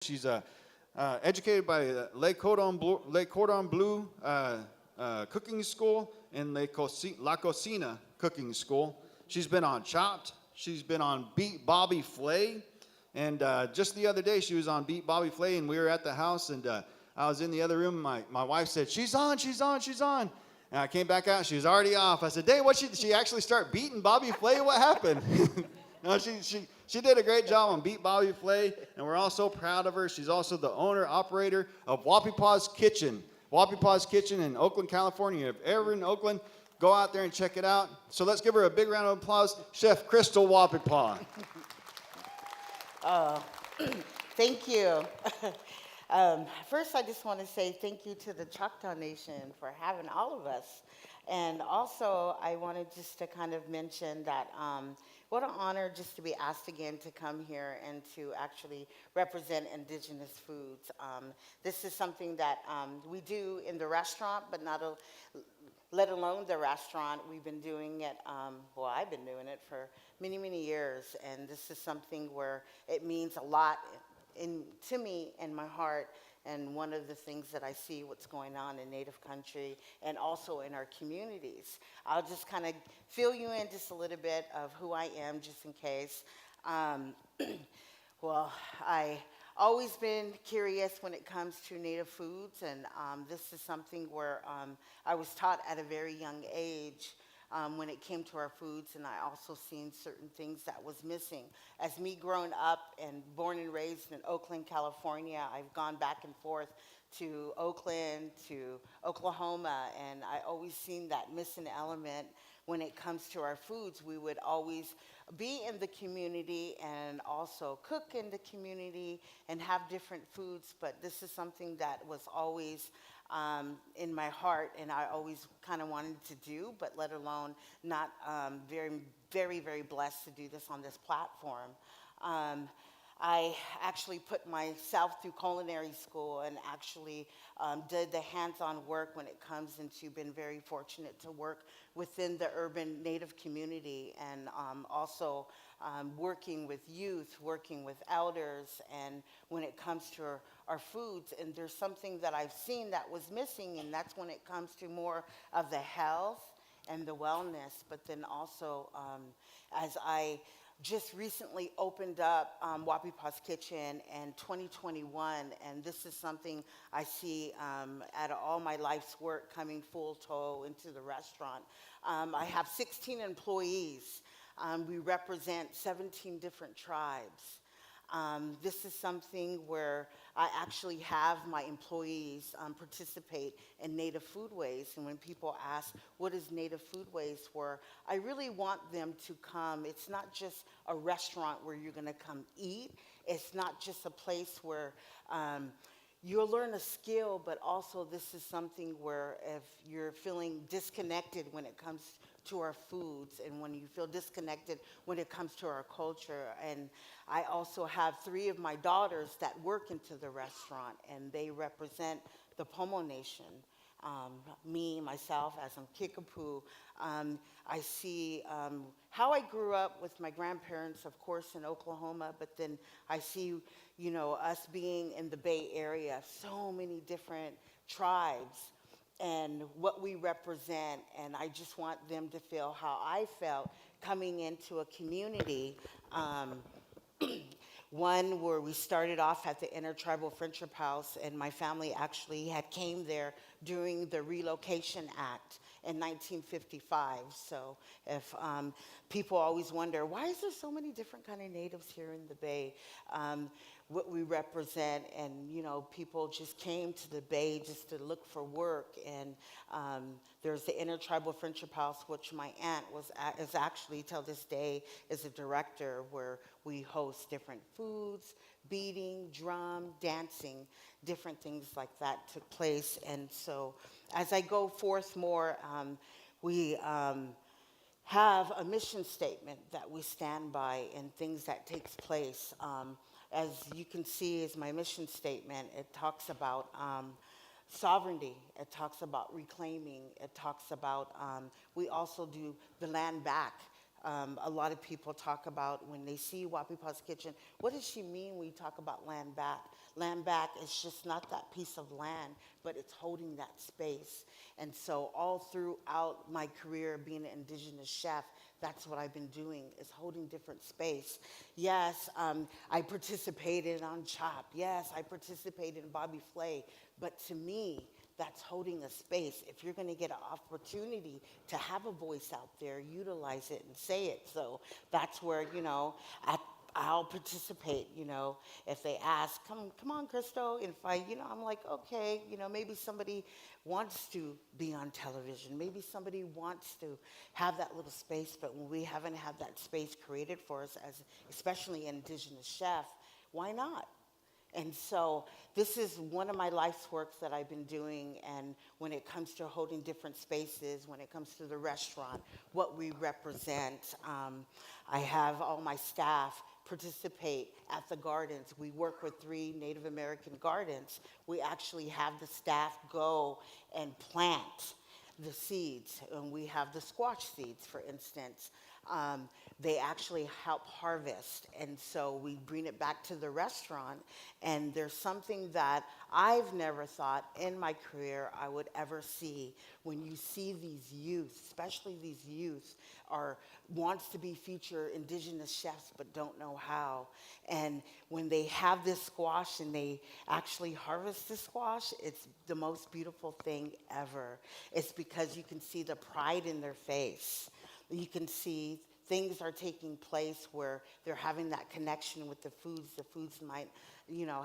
She's educated by Le Cordon Bleu Cooking School and La Cocina Cooking School. She's been on Chopped. She's been on Beat Bobby Flay. And just the other day, she was on Beat Bobby Flay, and we were at the house, and I was in the other room. My wife said, she's on, she's on, she's on. And I came back out, and she was already off. I said, Dave, did she actually start beating Bobby Flay? What happened? No, she did a great job on Beat Bobby Flay, and we're all so proud of her. She's also the owner, operator of Wappypaw's Kitchen. Wappypaw's Kitchen in Oakland, California. If you're ever in Oakland, go out there and check it out. So let's give her a big round of applause, Chef Crystal Wappypaw. Thank you. First, I just want to say thank you to the Choctaw Nation for having all of us. And also, I wanted just to kind of mention that what an honor just to be asked again to come here and to actually represent indigenous foods. This is something that we do in the restaurant, but let alone the restaurant. We've been doing it, I've been doing it for many, many years, and this is something where it means a lot to me and my heart, and one of the things that I see what's going on in Native country and also in our communities. I'll just kind of fill you in just a little bit of who I am, just in case. I always been curious when it comes to Native foods, and this is something where I was taught at a very young age when it came to our foods, and I also seen certain things that was missing. As me growing up and born and raised in Oakland, California, I've gone back and forth to Oakland, to Oklahoma, and I always seen that missing element when it comes to our foods. We would always be in the community and also cook in the community and have different foods, but this is something that was always in my heart, and I always kind of wanted to do, but let alone not very, very, very blessed to do this on this platform. I actually put myself through culinary school and actually did the hands-on work when it comes into been very fortunate to work within the urban Native community, and also working with youth, working with elders, and when it comes to our foods. And there's something that I've seen that was missing, and that's when it comes to more of the health and the wellness. But then also, as I just recently opened up Wappypaw's Kitchen in 2021, and this is something I see out of all my life's work coming full toe into the restaurant. I have 16 employees. We represent 17 different tribes. This is something where I actually have my employees participate in Native Foodways. And when people ask, what is Native Foodways for? I really want them to come. It's not just a restaurant where you're going to come eat. It's not just a place where you'll learn a skill, but also this is something where if you're feeling disconnected when it comes to our foods, and when you feel disconnected when it comes to our culture. And I also have 3 of my daughters that work into the restaurant, and they represent the Pomo Nation. Me, myself, as I'm Kickapoo, I see how I grew up with my grandparents, of course, in Oklahoma, but then I see, us being in the Bay Area, so many different tribes and what we represent, and I just want them to feel how I felt coming into a community. One where we started off at the Intertribal Friendship House, and my family actually had came there during the Relocation Act in 1955. So if people always wonder, why is there so many different kind of natives here in the Bay? What we represent, and people just came to the Bay just to look for work, and there's the Intertribal Friendship House, which my aunt is actually till this day is a director, where we host different foods, beating, drum, dancing, different things like that took place. And so as I go forth more, we have a mission statement that we stand by and things that takes place. As you can see is my mission statement. It talks about sovereignty. It talks about reclaiming. It talks about, we also do the land back. A lot of people talk about when they see Wapipa's Kitchen, what does she mean when you talk about land back? Land back is just not that piece of land, but it's holding that space. And so all throughout my career being an indigenous chef, that's what I've been doing, is holding different space. Yes, I participated on Chopped. Yes, I participated in Bobby Flay. But to me, that's holding a space. If you're going to get an opportunity to have a voice out there, utilize it and say it. So that's where, I'll participate, if they ask, come on, Crystal. And if I'm like, okay, maybe somebody wants to be on television. Maybe somebody wants to have that little space, but when we haven't had that space created for us, as especially indigenous chef, why not? And so this is one of my life's works that I've been doing. And when it comes to holding different spaces, when it comes to the restaurant, what we represent, I have all my staff participate at the gardens. We work with 3 Native American gardens. We actually have the staff go and plant the seeds. And we have the squash seeds, for instance. They actually help harvest. And so we bring it back to the restaurant. And there's something that I've never thought in my career I would ever see. When you see these youth, especially these youth, wants to be future indigenous chefs but don't know how. And when they have this squash and they actually harvest the squash, it's the most beautiful thing ever. It's because you can see the pride in their face. You can see things are taking place where they're having that connection with the foods. The foods might,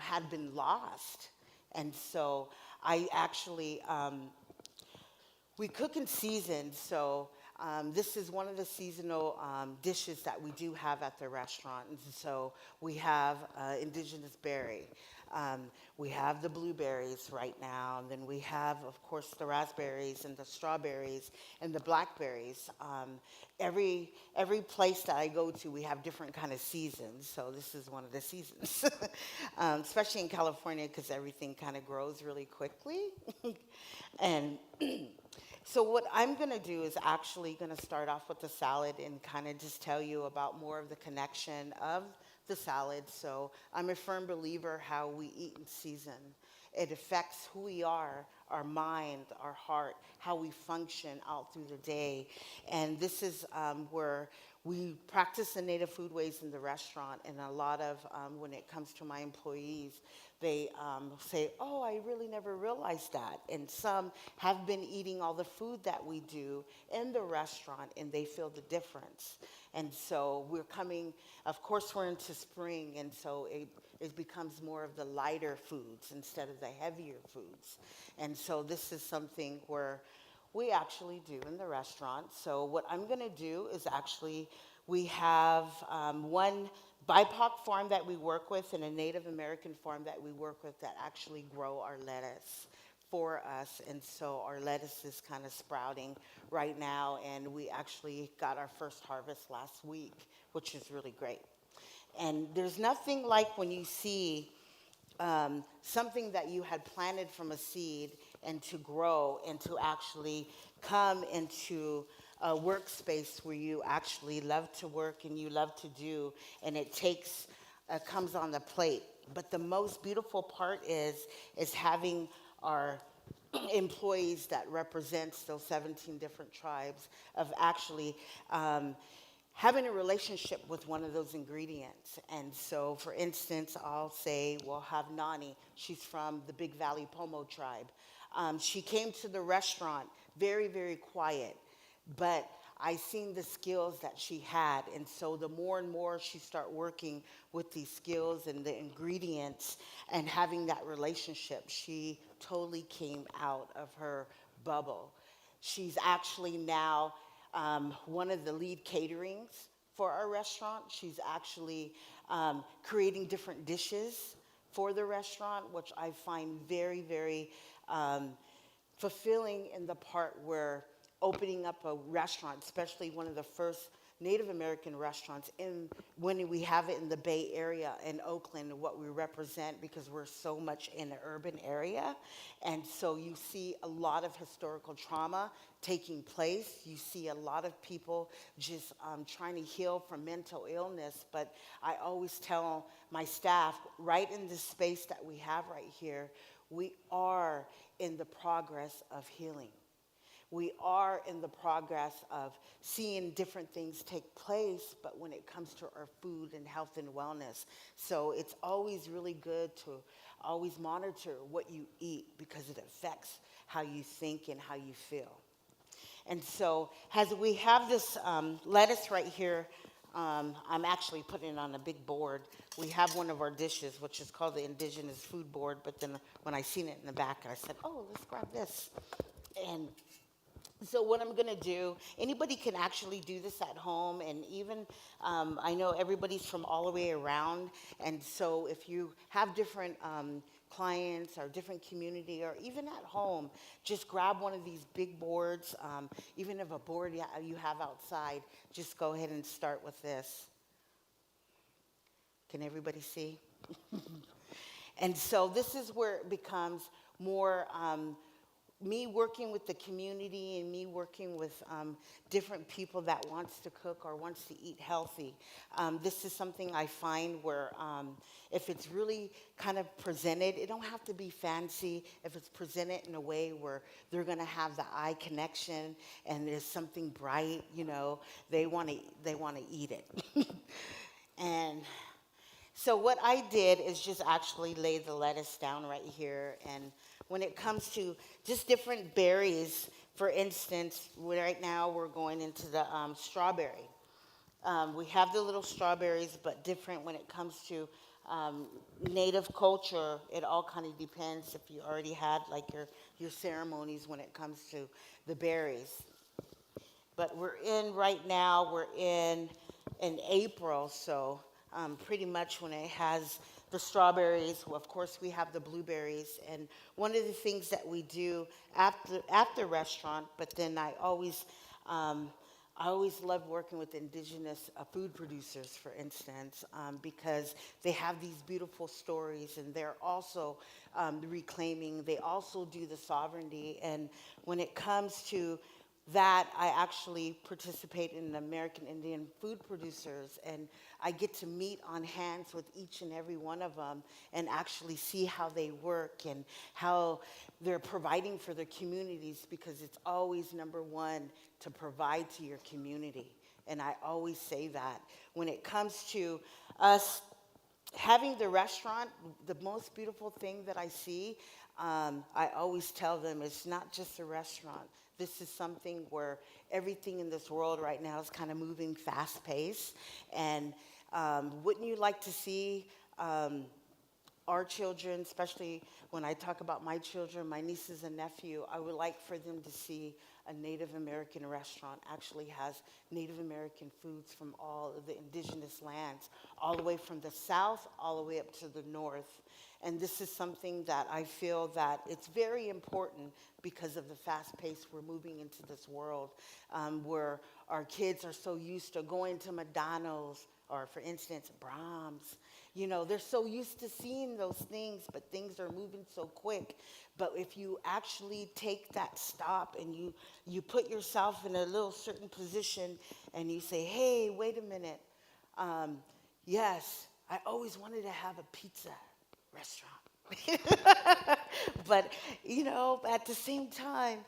had been lost. And so I actually, we cook in season. So this is one of the seasonal dishes that we do have at the restaurant. And so we have indigenous berry. We have the blueberries right now, and then we have, of course, the raspberries and the strawberries and the blackberries. Every place that I go to, we have different kind of seasons, so this is one of the seasons, especially in California because everything kind of grows really quickly. And so what I'm going to do is actually going to start off with the salad and kind of just tell you about more of the connection of the salad. So I'm a firm believer how we eat in season. It affects who we are, our mind, our heart, how we function out through the day. And this is where we practice the native foodways in the restaurant. And a lot of, when it comes to my employees, they say, oh, I really never realized that. And some have been eating all the food that we do in the restaurant, and they feel the difference. And so we're coming, of course, we're into spring, and so it becomes more of the lighter foods instead of the heavier foods. And so this is something where we actually do in the restaurant. So what I'm going to do is actually, we have one BIPOC farm that we work with and a Native American farm that we work with that actually grow our lettuce for us. And so our lettuce is kind of sprouting right now, and we actually got our first harvest last week, which is really great. And there's nothing like when you see something that you had planted from a seed and to grow and to actually come into a workspace where you actually love to work and you love to do, and it comes on the plate. But the most beautiful part is having our employees that represents those 17 different tribes of actually having a relationship with one of those ingredients. And so, for instance, I'll say we'll have Nani. She's from the Big Valley Pomo tribe. She came to the restaurant very, very quiet, but I seen the skills that she had. And so the more and more she start working with these skills and the ingredients and having that relationship, she totally came out of her bubble. She's actually now one of the lead caterings for our restaurant. She's actually creating different dishes for the restaurant, which I find very, very fulfilling in the part where opening up a restaurant, especially one of the first Native American restaurants when we have it in the Bay Area in Oakland, what we represent, because we're so much in the urban area. And so you see a lot of historical trauma taking place. You see a lot of people just trying to heal from mental illness. But I always tell my staff, right in the space that we have right here, we are in the progress of healing. We are in the progress of seeing different things take place, but when it comes to our food and health and wellness. So it's always really good to always monitor what you eat, because it affects how you think and how you feel. And so as we have this lettuce right here, I'm actually putting it on a big board. We have one of our dishes, which is called the Indigenous Food Board, but then when I seen it in the back, I said, oh, let's grab this. And so what I'm going to do, anybody can actually do this at home, and even I know everybody's from all the way around, and so if you have different clients or different community, or even at home, just grab one of these big boards, even if a board you have outside, just go ahead and start with this. Can everybody see? And so this is where it becomes more me working with the community and me working with different people that wants to cook or wants to eat healthy. This is something I find where if it's really kind of presented, it don't have to be fancy. If it's presented in a way where they're going to have the eye connection and there's something bright, you know, they want to eat it. And so what I did is just actually lay the lettuce down right here. And when it comes to just different berries, for instance, right now we're going into the strawberry. We have the little strawberries, but different when it comes to native culture. It all kind of depends if you already had like your ceremonies when it comes to the berries. But we're in April, so pretty much when it has the strawberries, well, of course we have the blueberries. And one of the things that we do after restaurant, but then I always love working with indigenous food producers, for instance, because they have these beautiful stories, and they're also reclaiming. They also do the sovereignty. And when it comes to that, I actually participate in the American Indian food producers, and I get to meet on hands with each and every one of them and actually see how they work and how they're providing for their communities, because it's always number one to provide to your community. And I always say that. When it comes to us having the restaurant, the most beautiful thing that I see, I always tell them, it's not just a restaurant. This is something where everything in this world right now is kind of moving fast-paced. And wouldn't you like to see our children, especially when I talk about my children, my nieces and nephew, I would like for them to see a Native American restaurant actually has Native American foods from all of the indigenous lands, all the way from the south, all the way up to the north. And this is something that I feel that it's very important because of the fast pace we're moving into this world, where our kids are so used to going to McDonald's or, for instance, Brahms. You know, they're so used to seeing those things, but things are moving so quick. But if you actually take that stop and you put yourself in a little certain position and you say, hey, wait a minute. Yes, I always wanted to have a pizza restaurant. But, you know, at the same time,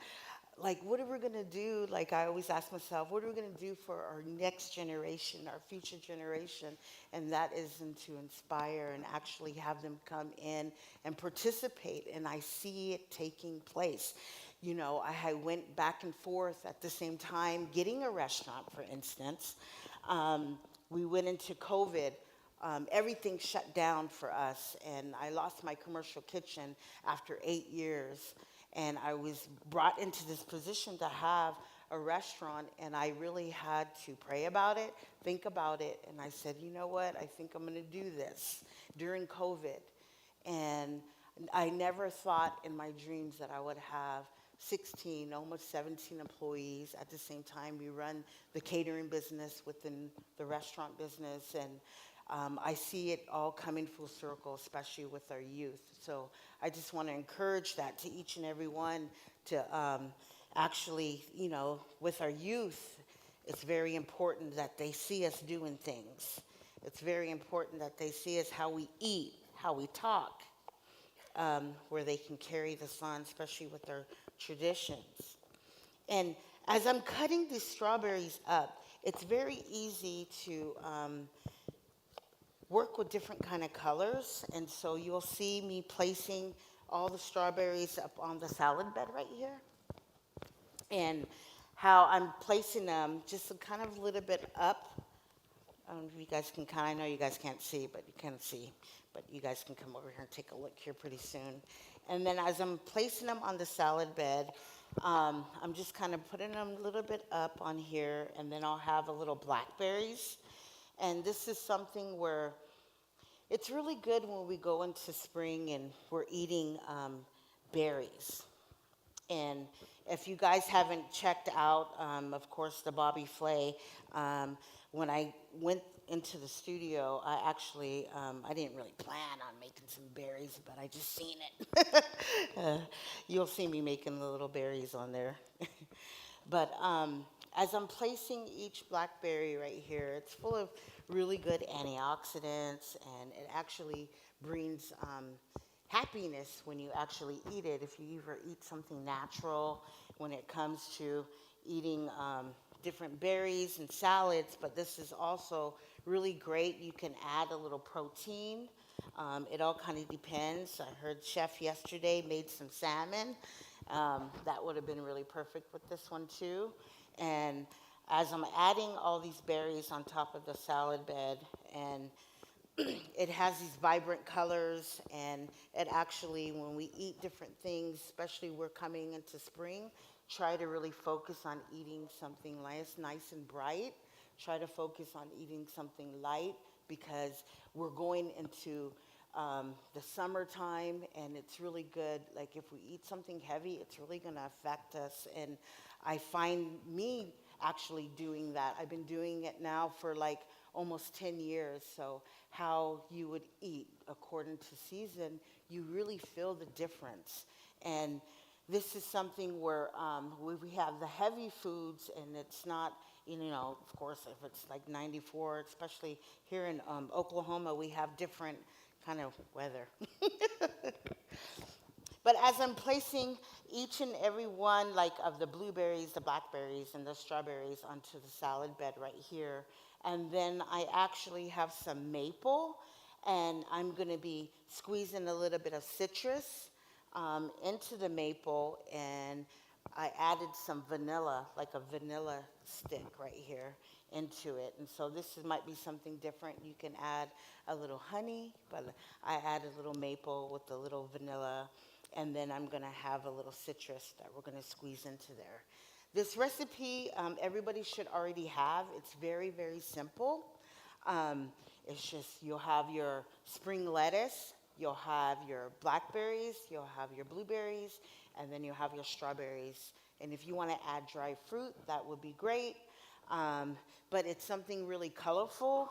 like, what are we going to do? Like, I always ask myself, what are we going to do for our next generation, our future generation? And that is to inspire and actually have them come in and participate. And I see it taking place. You know, I went back and forth at the same time getting a restaurant, for instance. We went into COVID. Everything shut down for us, and I lost my commercial kitchen after 8 years. And I was brought into this position to have a restaurant, and I really had to pray about it, think about it, and I said, you know what, I think I'm going to do this during COVID. And I never thought in my dreams that I would have 16, almost 17 employees. At the same time, we run the catering business within the restaurant business, and I see it all coming full circle, especially with our youth. So I just want to encourage that to each and every one to actually, with our youth, it's very important that they see us doing things. It's very important that they see us how we eat, how we talk, where they can carry this on, especially with their traditions. And as I'm cutting these strawberries up, it's very easy to work with different kind of colors. And so you'll see me placing all the strawberries up on the salad bed right here. And how I'm placing them just a kind of a little bit up. You guys can I know you guys can't see, but you can see. But you guys can come over here and take a look here pretty soon. And then as I'm placing them on the salad bed, I'm just kind of putting them a little bit up on here, and then I'll have a little blackberries. And this is something where it's really good when we go into spring and we're eating berries. And if you guys haven't checked out, of course, the Bobby Flay, when I went into the studio, I actually, I didn't really plan on making some berries, but I just seen it. You'll see me making the little berries on there. But as I'm placing each blackberry right here, it's full of really good antioxidants, and it actually brings happiness when you actually eat it. If you ever eat something natural when it comes to eating different berries and salads, but this is also really great. You can add a little protein. It all kind of depends. I heard Chef yesterday made some salmon. That would have been really perfect with this one too. And as I'm adding all these berries on top of the salad bed, and it has these vibrant colors, and it actually, when we eat different things, especially we're coming into spring, try to really focus on eating something nice and bright. Try to focus on eating something light, because we're going into the summertime, and it's really good. Like if we eat something heavy, it's really going to affect us. And I find me actually doing that. I've been doing it now for like almost 10 years. So how you would eat according to season, you really feel the difference. And this is something where we have the heavy foods, and it's not, of course, if it's like 94, especially here in Oklahoma, we have different kind of weather. But as I'm placing each and every one, like of the blueberries, the blackberries, and the strawberries onto the salad bed right here, and then I actually have some maple, and I'm going to be squeezing a little bit of citrus into the maple, and I added some vanilla, like a vanilla stick right here into it. And so might be something different. You can add a little honey, but I add a little maple with a little vanilla, and then I'm going to have a little citrus that we're going to squeeze into there. This recipe, everybody should already have. It's very, very simple. It's just, you'll have your spring lettuce, you'll have your blackberries, you'll have your blueberries, and then you'll have your strawberries. And if you want to add dry fruit, that would be great. But it's something really colorful,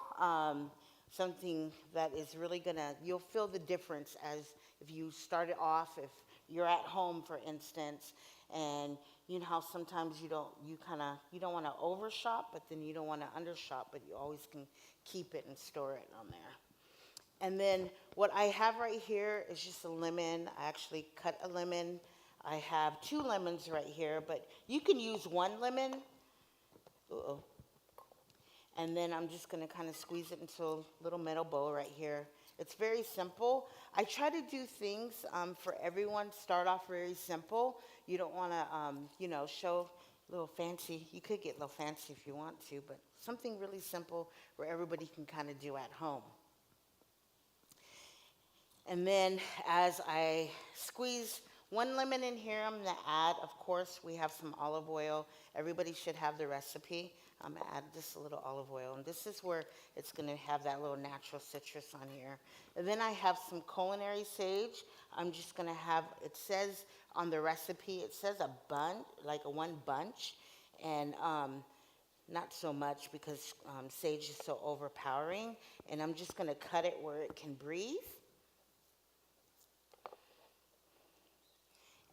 something that is really you'll feel the difference as if you start it off, if you're at home, for instance, and you know how sometimes you don't want to overshop, but then you don't want to undershop, but you always can keep it and store it on there. And then what I have right here is just a lemon. I actually cut a lemon. I have 2 lemons right here, but you can use 1 lemon. Uh-oh. And then I'm just going to kind of squeeze it into a little metal bowl right here. It's very simple. I try to do things for everyone, start off very simple. You don't want to, show a little fancy. You could get a little fancy if you want to, but something really simple where everybody can kind of do at home. And then as I squeeze 1 lemon in here, I'm going to add, of course, we have some olive oil. Everybody should have the recipe. I'm gonna add just a little olive oil, and this is where it's gonna have that little natural citrus on here. And then I have some culinary sage. I'm just gonna have, it says on the recipe, it says a bunch, like a one bunch, and not so much because sage is so overpowering. And I'm just gonna cut it where it can breathe.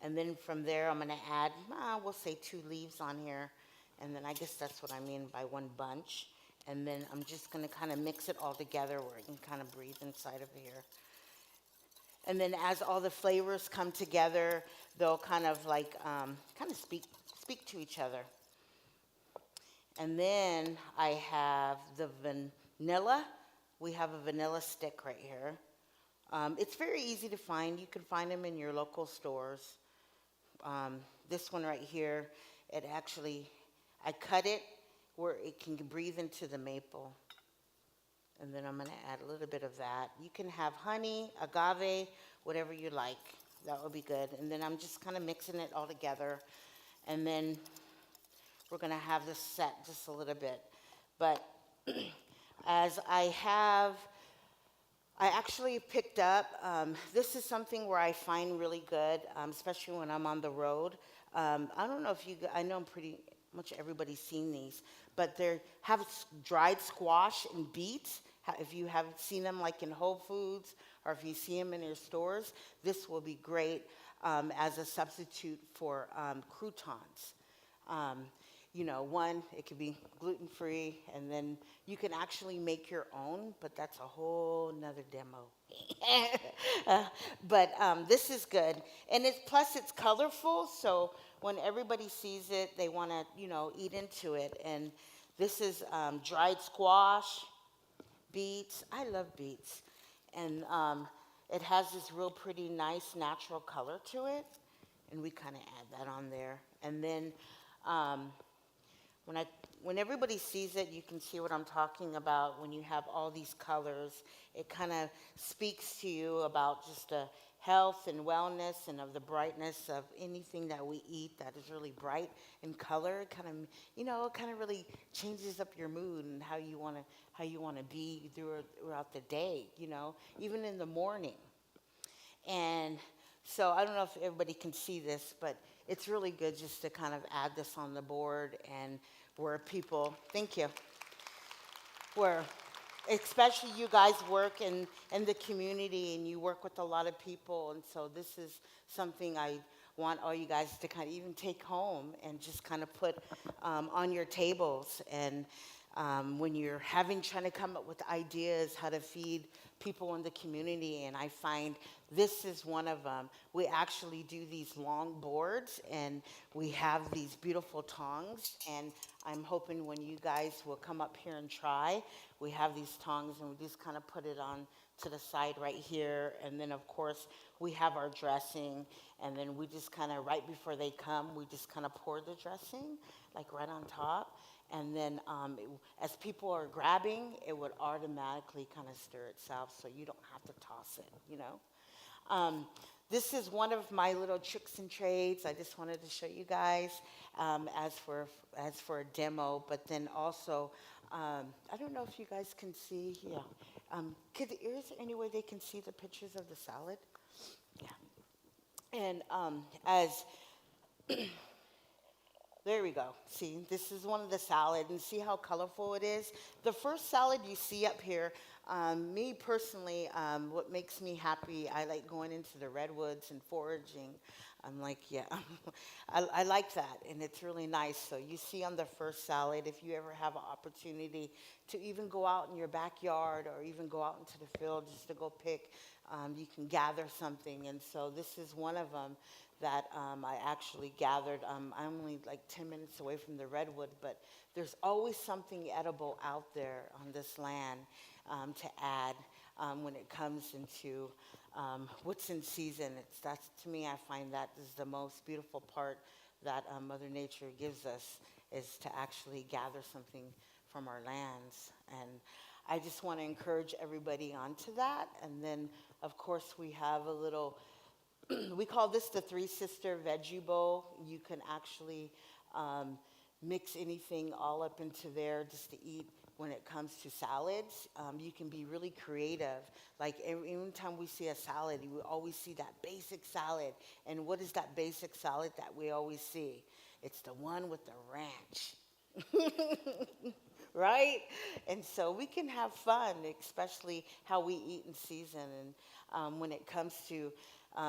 And then from there, I'm gonna add, we'll say 2 leaves on here. And then I guess that's what I mean by one bunch. And then I'm just gonna kind of mix it all together where it can kind of breathe inside of here. And then as all the flavors come together, they'll kind of like, kind of speak to each other. And then I have the vanilla. We have a vanilla stick right here. It's very easy to find. You can find them in your local stores. This one right here, it actually, I cut it where it can breathe into the maple. And then I'm going to add a little bit of that. You can have honey, agave, whatever you like. That would be good. And then I'm just kind of mixing it all together. And then we're going to have this set just a little bit. But as I actually picked up, this is something where I find really good, especially when I'm on the road. I don't know if I know pretty much everybody's seen these, but they have dried squash and beets. If you have seen them like in Whole Foods or if you see them in your stores, this will be great as a substitute for croutons. You know, one, it could be gluten-free, and then you can actually make your own, but that's a whole nother demo. But this is good. And plus it's colorful, so when everybody sees it, they want to, you know, eat into it. And this is dried squash, beets. I love beets. And it has this real pretty, nice, natural color to it. And we kind of add that on there. And then when everybody sees it, you can see what I'm talking about. When you have all these colors, it kind of speaks to you about just the health and wellness and of the brightness of anything that we eat that is really bright in color. It kind of, you know, it kind of really changes up your mood and how you want to be throughout the day, you know, even in the morning. And so I don't know if everybody can see this, but it's really good just to kind of add this on the board, and where people, thank you, where especially you guys work in the community and you work with a lot of people, and so this is something I want all you guys to kind of even take home and just kind of put on your tables. And when you're trying to come up with ideas how to feed people in the community, and I find this is one of them. We actually do these long boards, and we have these beautiful tongs, and I'm hoping when you guys will come up here and try, we have these tongs, and we just kind of put it on to the side right here, and then of course we have our dressing, and then we just kind of, right before they come, we just kind of pour the dressing, like right on top. And then as people are grabbing, it would automatically kind of stir itself, so you don't have to toss it, you know. This is one of my little tricks and trades. I just wanted to show you guys as for a demo. But then also, I don't know if you guys can see. Yeah. Is there any way they can see the pictures of the salad? Yeah. And as there we go. See, this is one of the salad, and see how colorful it is? The first salad you see up here, me personally, what makes me happy, I like going into the redwoods and foraging. I'm like, yeah, I like that, and it's really nice. So you see on the first salad, if you ever have an opportunity to even go out in your backyard or even go out into the field just to go pick, you can gather something. And so this is one of them that I actually gathered. I'm only like 10 minutes away from the redwood, but there's always something edible out there on this land to add when it comes into what's in season. That's, to me, I find that is the most beautiful part that Mother Nature gives us, is to actually gather something from our lands. And I just want to encourage everybody onto that. And then, of course, we have a little, we call this the Three Sister Veggie Bowl. You can actually mix anything all up into there just to eat. When it comes to salads, you can be really creative. Like every time we see a salad, we always see that basic salad. And what is that basic salad that we always see? It's the one with the ranch. Right? And so we can have fun, especially how we eat in season. And when it comes to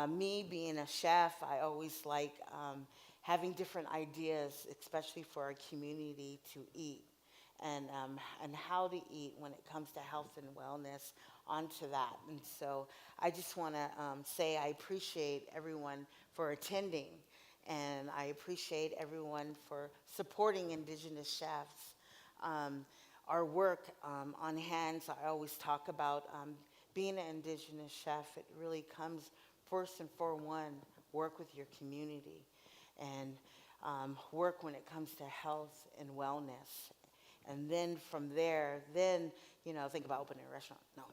me being a chef, I always like having different ideas, especially for our community to eat. And how to eat when it comes to health and wellness onto that. And so I just want to say I appreciate everyone for attending, and I appreciate everyone for supporting Indigenous chefs. Our work on hands, I always talk about being an Indigenous chef. It really comes first and for one, work with your community, and work when it comes to health and wellness. And then from there, think about opening a restaurant. No.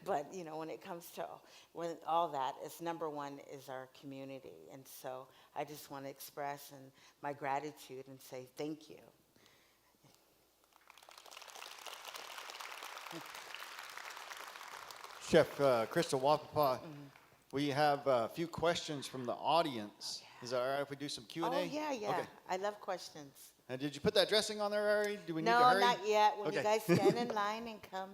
But, when it comes to all that, it's number one is our community. And so I just want to express my gratitude and say thank you. Chef Crystal Wapapa, we have a few questions from the audience. Is that all right if we do some Q&A? Oh, yeah. Okay. I love questions. And did you put that dressing on there already? Do we need to No, hurry? not yet. When Okay. you guys stand in line and come.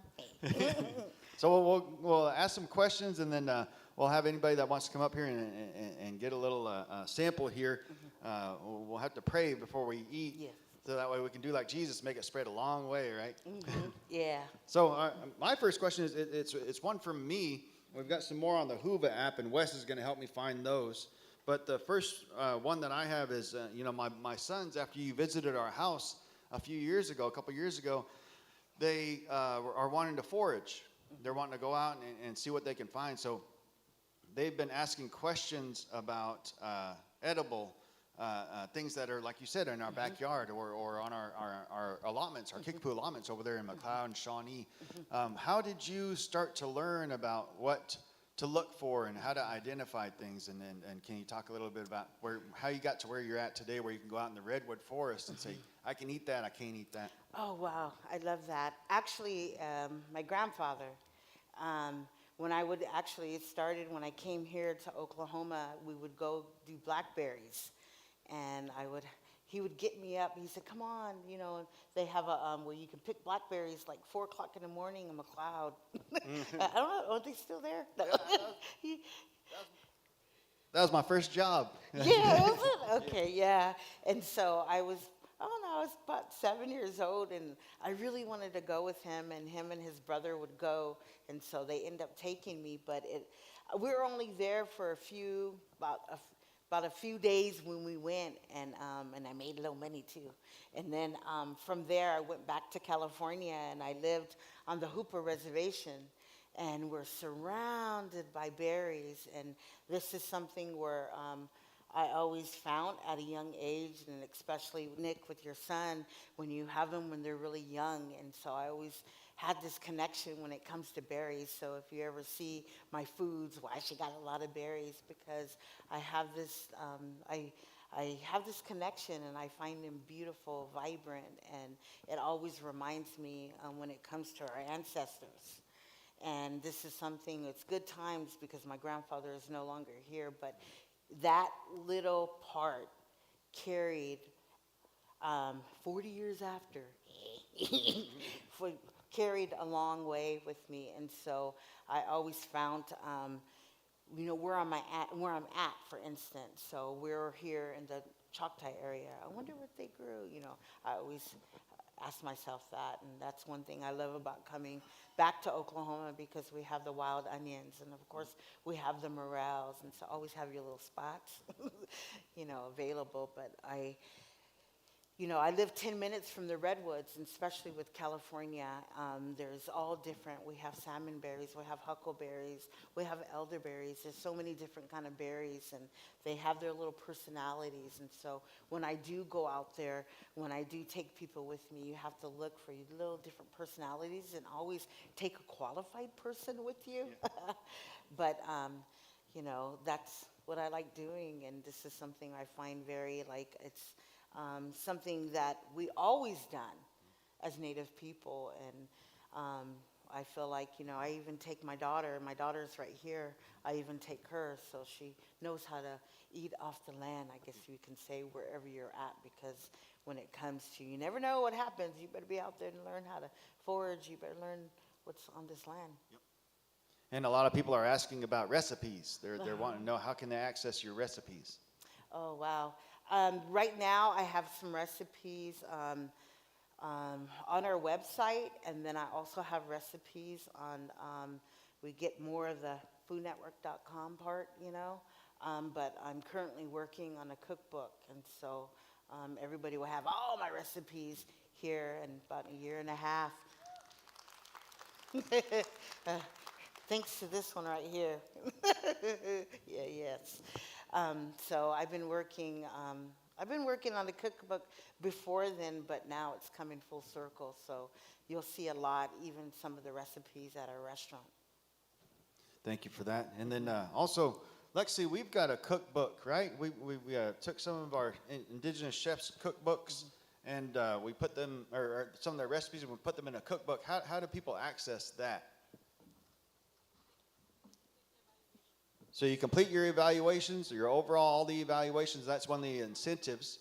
So we'll ask some questions, and then we'll have anybody that wants to come up here and get a little sample here. We'll have to pray before we eat. Yes. So that way we can do like Jesus, make it spread a long way, right? Yeah. So my first question is, it's one from me. We've got some more on the Whova app, and Wes is going to help me find those. But the first one that I have is, my sons, after you visited our house a couple years ago, they are wanting to forage. They're wanting to go out and see what they can find. So they've been asking questions about edible things that are, like you said, in our backyard or on our allotments, our Kickapoo allotments over there in McLeod and Shawnee. How did you start to learn about what to look for and how to identify things? And can you talk a little bit about how you got to where you're at today, where you can go out in the redwood forest and say, I can eat that, I can't eat that? Oh, wow. I love that. Actually, my grandfather, it started when I came here to Oklahoma, we would go do blackberries. And he would get me up. He said, come on, they have a, where you can pick blackberries like 4 o'clock in the morning in McLeod. I don't know, are they still there? That was my first job. Yeah, was it? Okay, yeah. And so I was about 7 years old, and I really wanted to go with him, and his brother would go, and so they end up taking me. But we were only there for about a few days when we went, and I made a little money too. And then from there, I went back to California, and I lived on the Hooper Reservation, and we're surrounded by berries. And this is something where I always found at a young age, and especially Nick with your son, when you have them when they're really young. And so I always had this connection when it comes to berries. So if you ever see my foods, well, she got a lot of berries, because I have this I have this connection, and I find them beautiful, vibrant, and it always reminds me when it comes to our ancestors. And this is something, it's good times because my grandfather is no longer here, but that little part carried 40 years after, carried a long way with me. And so I always found, where I'm at, for instance. So we're here in the Choctaw area. I wonder what they grew, I always ask myself that. And that's one thing I love about coming back to Oklahoma, because we have the wild onions, and of course we have the morels, and so always have your little spots, available. But I live 10 minutes from the redwoods, and especially with California, there's all different. We have salmon berries, we have huckleberries, we have elderberries. There's so many different kind of berries, and they have their little personalities. And so when I do go out there, when I do take people with me, you have to look for little different personalities, and always take a qualified person with you. Yeah. But, that's what I like doing, and this is something I find very, something that we always done as Native people. And I feel like, I even take my daughter's right here, I even take her so she knows how to eat off the land, I guess you can say, wherever you're at, because when it comes to, you never know what happens. You better be out there and learn how to forage. You better learn what's on this land. And a lot of people are asking about recipes. They're wanting to know, how can they access your recipes? Oh, wow. Right now, I have some recipes on our website, and then I also have recipes on, we get more of the foodnetwork.com part, but I'm currently working on a cookbook, and so everybody will have all my recipes here in about a year and a half. Thanks to this one right here. Yeah, yes. So I've been working on the cookbook before then, but now it's coming full circle. So you'll see a lot, even some of the recipes at our restaurant. Thank you for that. And then also, Lexi, we've got a cookbook, right? We took some of our indigenous chefs' cookbooks and we put them, or some of their recipes, and we put them in a cookbook. How do people access that? So you complete your evaluations, your overall, all the evaluations, that's one of the incentives.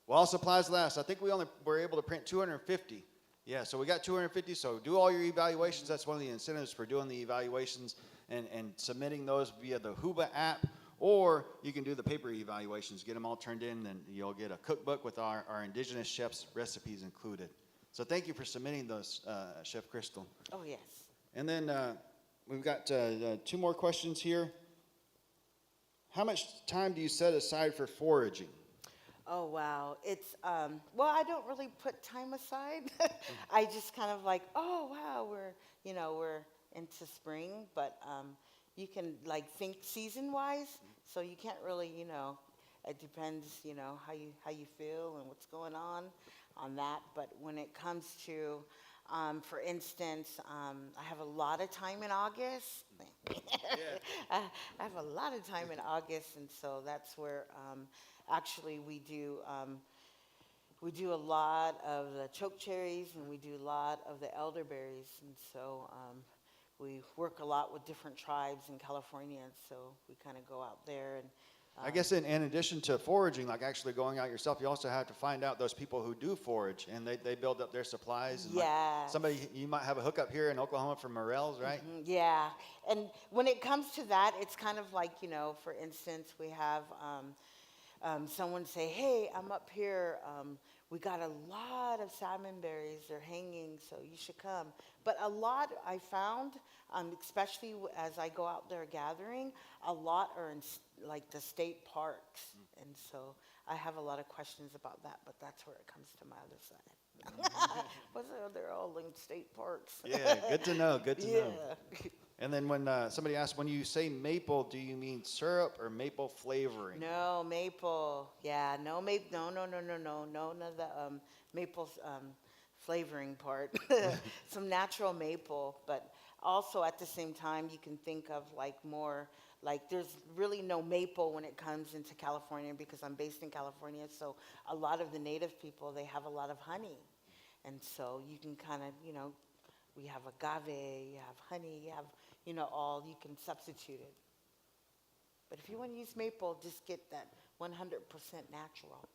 While supplies last, I think we only were able to print 250. Yeah, so we got 250, so do all your evaluations. That's one of the incentives for doing the evaluations and submitting those via the Huba app, or you can do the paper evaluations, get them all turned in, and you'll get a cookbook with our indigenous chefs' recipes included. So thank you for submitting those, Chef Crystal. Oh, yes. And then we've got two more questions here. How much time do you set aside for foraging? Oh, wow. It's, well, I don't really put time aside. I just kind of like, oh, wow, we're into spring, but you can like think season-wise, so you can't really, it depends, how you feel and what's going on that. But when it comes to, for instance, I have a lot of time in August. I have a lot of time in August, and so that's where actually we do a lot of the chokecherries, and we do a lot of the elderberries, and so we work a lot with different tribes in California, and so we kind of go out there and I guess in addition to foraging, like actually going out yourself, you also have to find out those people who do forage, and they build up their supplies. And yeah. You might have a hookup here in Oklahoma from Morels, right? Mm-hmm, yeah. And when it comes to that, it's kind of like, for instance, we have someone say, hey, I'm up here. We got a lot of salmon berries. They're hanging, so you should come. But a lot I found, especially as I go out there gathering, a lot are in like the state parks. And so I have a lot of questions about that, but that's where it comes to my other side. They're all in state parks. Yeah, good to know, good to know. Yeah. And then when somebody asks, when you say maple, do you mean syrup or maple flavoring? No, maple. Yeah, no maple. No, none of the maple flavoring part. Some natural maple, but also at the same time, you can think of like more, like there's really no maple when it comes into California because I'm based in California. So a lot of the native people, they have a lot of honey. And so you can kind of, we have agave, you have honey, you have, all, you can substitute it. But if you want to use maple, just get that 100% natural.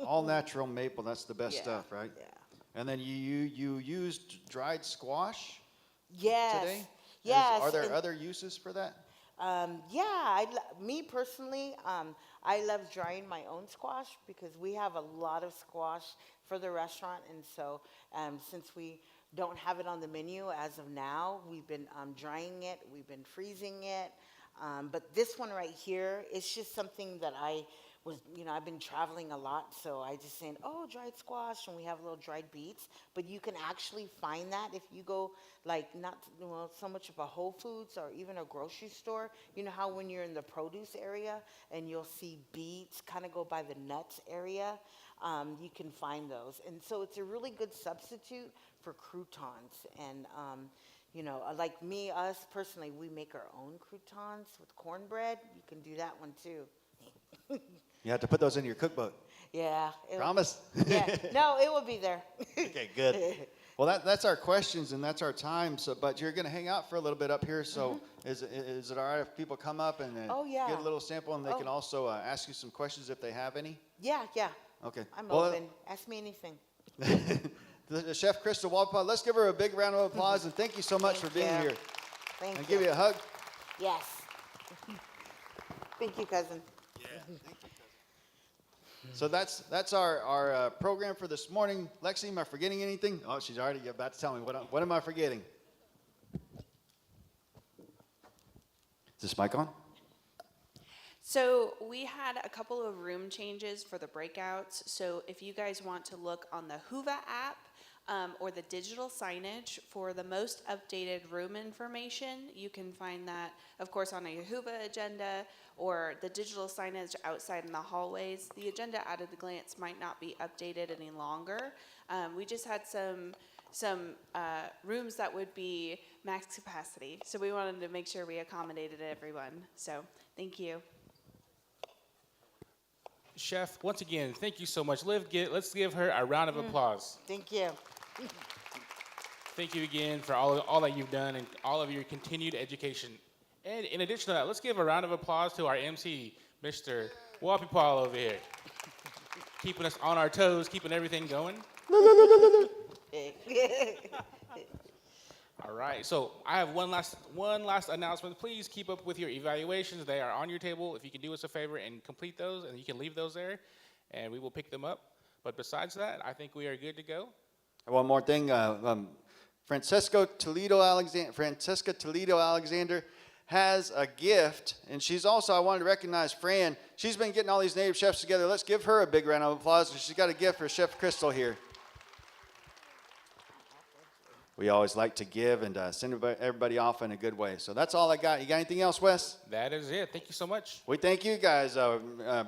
All natural maple, that's the best Yeah, stuff, right? yeah. And then you used dried squash Yes. today? Yes. Are there other uses for that? Yeah, me personally, I love drying my own squash because we have a lot of squash for the restaurant, and so since we don't have it on the menu as of now, we've been drying it, we've been freezing it, but this one right here, it's just something that I was, I've been traveling a lot, so I just saying, oh, dried squash, and we have little dried beets, but you can actually find that if you go, like, not so much of a Whole Foods or even a grocery store. You know how when you're in the produce area and you'll see beets kind of go by the nuts area, you can find those. And so it's a really good substitute for croutons. And, like us personally, we make our own croutons with cornbread. You can do that one too. You have to put those in your cookbook. Yeah. Promise? Yeah. No, it will be there. Okay, good. Well, that's our questions and that's our time. So, but you're going to hang out for a little bit up here. So, is it all right if people come up and Oh, yeah. get a little sample, and they can Oh. also ask you some questions if they have any? Yeah, yeah. Okay. I'm Well, open. Ask me anything. the Chef Crystal Walpole, let's give her a big round of applause, and thank you so much Thank for being you. here. Thank And you. give you a hug. Yes. Thank you, cousin. So that's our program for this morning. Lexi, am I forgetting anything? Oh, she's already about to tell me. What am I forgetting? Is this mic on? So we had a couple of room changes for the breakouts. So if you guys want to look on the Huva app or the digital signage for the most updated room information, you can find that, of course, on a Huva agenda or the digital signage outside in the hallways. The agenda at a glance might not be updated any longer. We just had some rooms that would be max capacity. So we wanted to make sure we accommodated everyone. So thank you. Chef, once again, thank you so much. Let's give her a round of applause. Thank you. Thank you again for all that you've done and all of your continued education. And in addition to that, let's give a round of applause to our MC, Mr. Wapipal over here. Keeping us on our toes, keeping everything going. All right, so I have one last announcement. Please keep up with your evaluations. They are on your table. If you can do us a favor and complete those, and you can leave those there, and we will pick them up. But besides that, I think we are good to go. One more thing. Francesca Toledo Alexander has a gift, and she's also, I wanted to recognize Fran. She's been getting all these native chefs together. Let's give her a big round of applause. She's got a gift for Chef Crystal here. We always like to give and send everybody off in a good way. So that's all I got. You got anything else, Wes? That is it. Thank you so much. We thank you guys. Breakout.